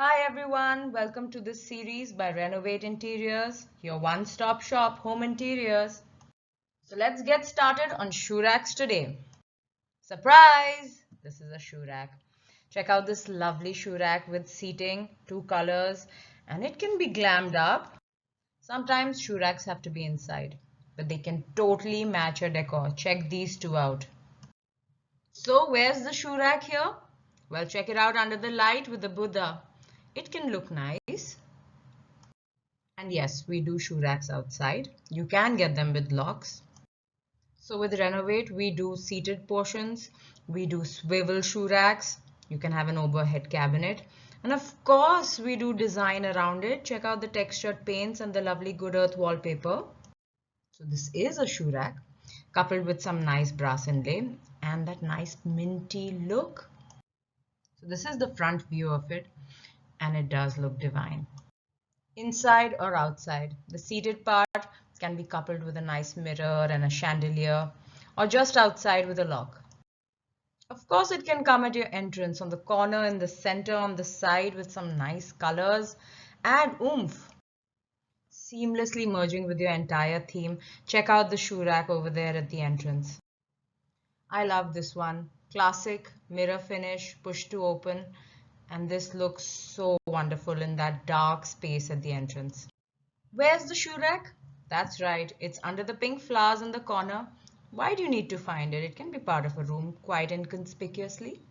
Hi everyone, welcome to this series by reNNovate Interiors, your one-stop shop home interiors. So let's get started on shoe racks today. Surprise! This is a shoe rack. Check out this lovely shoe rack with seating, two colors, and it can be glammed up. Sometimes shoe racks have to be inside, but they can totally match your decor. Check these two out. So where's the shoe rack here? Well, check it out under the light with the Buddha. It can look nice. And yes, we do shoe racks outside. You can get them with locks. So with reNNovate, we do seated portions. We do swivel shoe racks. You can have an overhead cabinet. And of course, we do design around it. Check out the textured paints and the lovely Good Earth wallpaper. So this is a shoe rack coupled with some nice brass inlay and that nice minty look. So this is the front view of it and it does look divine. Inside or outside, the seated part can be coupled with a nice mirror and a chandelier or just outside with a lock. Of course, it can come at your entrance on the corner, in the center, on the side with some nice colors. Add oomph. Seamlessly merging with your entire theme. Check out the shoe rack over there at the entrance. I love this one. Classic mirror finish, push to open. And this looks so wonderful in that dark space at the entrance. Where's the shoe rack? That's right, it's under the pink flowers in the corner. Why do you need to find it? It can be part of a room quite inconspicuously.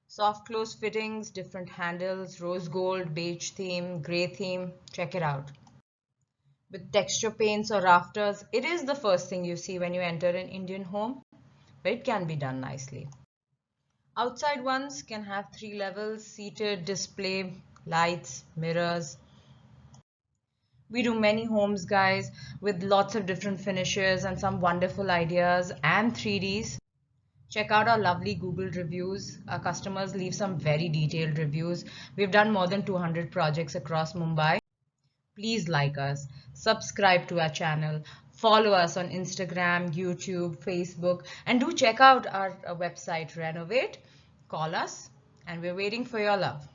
Soft close fittings, different handles, rose gold, beige theme, gray theme. Check it out. With texture paints or rafters, it is the first thing you see when you enter an Indian home, but it can be done nicely. Outside ones can have 3 levels, seated, display, lights, mirrors. We do many homes, guys, with lots of different finishes and some wonderful ideas and 3Ds. Check out our lovely Google reviews. Our customers leave some very detailed reviews. We've done more than 200 projects across Mumbai. Please like us, subscribe to our channel, follow us on Instagram, YouTube, Facebook, and do check out our website reNNovate. Call us, and we're waiting for your love.